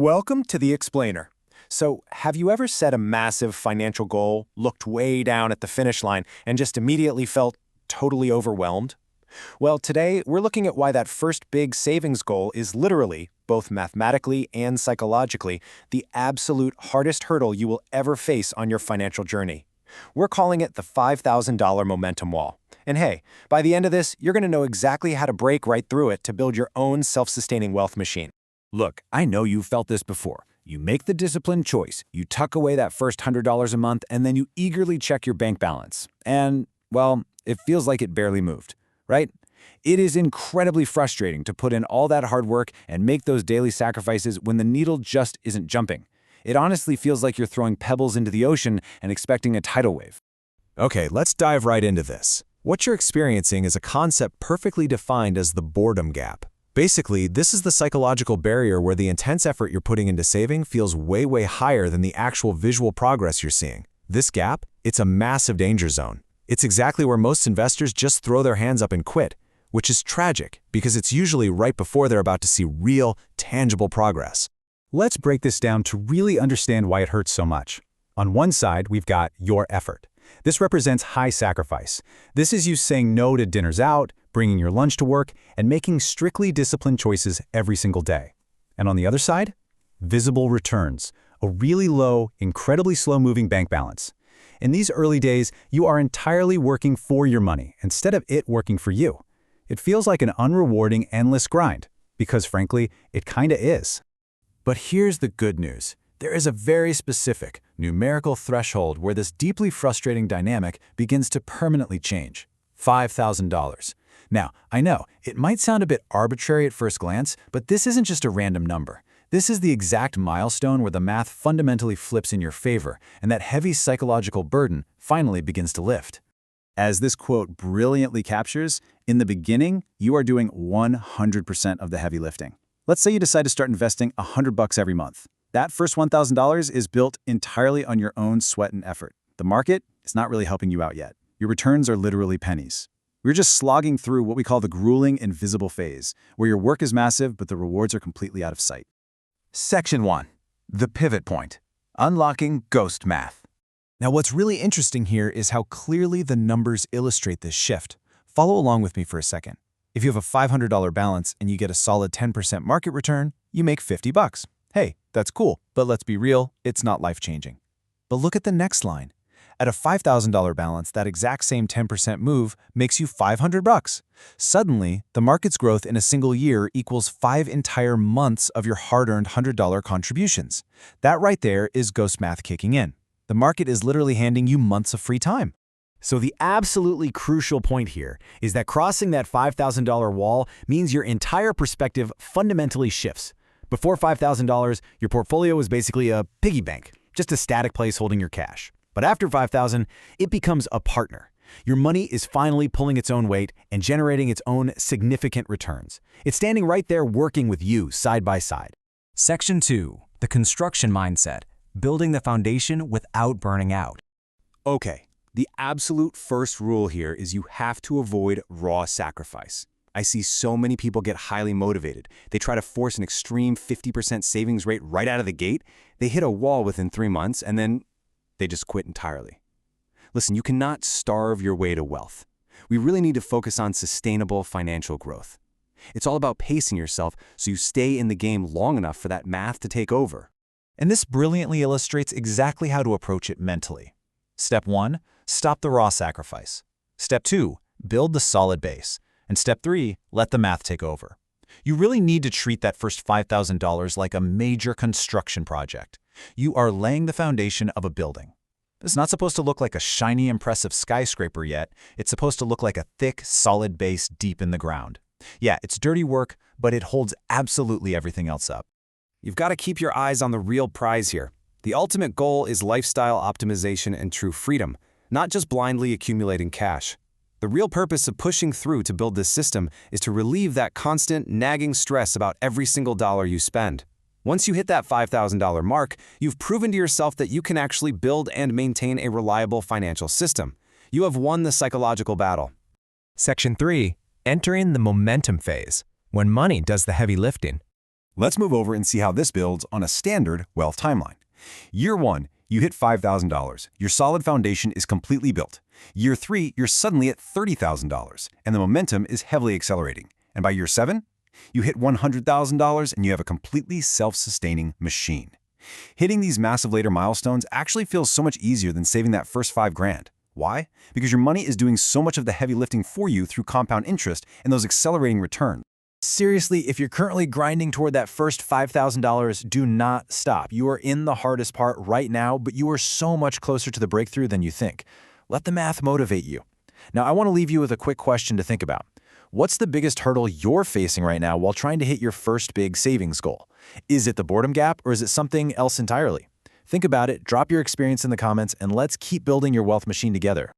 Welcome to the Explainer. So, have you ever set a massive financial goal, looked way down at the finish line, and just immediately felt totally overwhelmed? Well, today we're looking at why that first big savings goal is literally, both mathematically and psychologically, the absolute hardest hurdle you will ever face on your financial journey. We're calling it the $5,000 momentum wall. And hey, by the end of this, you're going to know exactly how to break right through it to build your own self-sustaining wealth machine. Look, I know you've felt this before. You make the disciplined choice, you tuck away that first $100 a month, and then you eagerly check your bank balance. And, well, it feels like it barely moved, right? It is incredibly frustrating to put in all that hard work and make those daily sacrifices when the needle just isn't jumping. It honestly feels like you're throwing pebbles into the ocean and expecting a tidal wave. Okay, let's dive right into this. What you're experiencing is a concept perfectly defined as the boredom gap. Basically, this is the psychological barrier where the intense effort you're putting into saving feels way higher than the actual visual progress you're seeing. This gap, it's a massive danger zone. It's exactly where most investors just throw their hands up and quit, which is tragic because it's usually right before they're about to see real, tangible progress. Let's break this down to really understand why it hurts so much. On one side, we've got your effort. This represents high sacrifice. This is you saying no to dinners out, bringing your lunch to work, and making strictly disciplined choices every single day. And on the other side, visible returns, a really low, incredibly slow-moving bank balance. In these early days, you are entirely working for your money instead of it working for you. It feels like an unrewarding, endless grind, because frankly, it kinda is. But here's the good news. There is a very specific, numerical threshold where this deeply frustrating dynamic begins to permanently change. $5,000. Now, I know, it might sound a bit arbitrary at first glance, but this isn't just a random number. This is the exact milestone where the math fundamentally flips in your favor, and that heavy psychological burden finally begins to lift. As this quote brilliantly captures, in the beginning, you are doing 100% of the heavy lifting. Let's say you decide to start investing $100 every month. That first $1,000 is built entirely on your own sweat and effort. The market is not really helping you out yet. Your returns are literally pennies. We're just slogging through what we call the grueling invisible phase, where your work is massive but the rewards are completely out of sight. Section 1. The pivot point. Unlocking ghost math. Now, what's really interesting here is how clearly the numbers illustrate this shift. Follow along with me for a second. If you have a $500 balance and you get a solid 10% market return, you make $50. Hey, that's cool, but let's be real, it's not life-changing. But look at the next line. At a $5,000 balance, that exact same 10% move makes you $500. Suddenly, the market's growth in a single year equals 5 entire months of your hard-earned $100 contributions. That right there is ghost math kicking in. The market is literally handing you months of free time. So the absolutely crucial point here is that crossing that $5,000 wall means your entire perspective fundamentally shifts. Before $5,000, your portfolio was basically a piggy bank, just a static place holding your cash. But after $5,000, it becomes a partner. Your money is finally pulling its own weight and generating its own significant returns. It's standing right there working with you side by side. Section 2. The construction mindset. Building the foundation without burning out. Okay, the absolute first rule here is you have to avoid raw sacrifice. I see so many people get highly motivated. They try to force an extreme 50% savings rate right out of the gate. They hit a wall within 3 months, and then they just quit entirely. Listen, you cannot starve your way to wealth. We really need to focus on sustainable financial growth. It's all about pacing yourself so you stay in the game long enough for that math to take over. And this brilliantly illustrates exactly how to approach it mentally. Step 1, stop the raw sacrifice. Step 2, build the solid base. And step 3, let the math take over. You really need to treat that first $5,000 like a major construction project. You are laying the foundation of a building. It's not supposed to look like a shiny, impressive skyscraper yet. It's supposed to look like a thick, solid base deep in the ground. Yeah, it's dirty work, but it holds absolutely everything else up. You've got to keep your eyes on the real prize here. The ultimate goal is lifestyle optimization and true freedom, not just blindly accumulating cash. The real purpose of pushing through to build this system is to relieve that constant, nagging stress about every single dollar you spend. Once you hit that $5,000 mark, you've proven to yourself that you can actually build and maintain a reliable financial system. You have won the psychological battle. Section 3. Entering the momentum phase. When money does the heavy lifting. Let's move over and see how this builds on a standard wealth timeline. Year 1, you hit $5,000. Your solid foundation is completely built. Year 3, you're suddenly at $30,000, and the momentum is heavily accelerating. And by year 7, you hit $100,000 and you have a completely self-sustaining machine. Hitting these massive later milestones actually feels so much easier than saving that first $5,000. Why? Because your money is doing so much of the heavy lifting for you through compound interest and those accelerating returns. Seriously, if you're currently grinding toward that first $5,000, do not stop. You are in the hardest part right now, but you are so much closer to the breakthrough than you think. Let the math motivate you. Now, I want to leave you with a quick question to think about. What's the biggest hurdle you're facing right now while trying to hit your first big savings goal? Is it the boredom gap, or is it something else entirely? Think about it, drop your experience in the comments, and let's keep building your wealth machine together.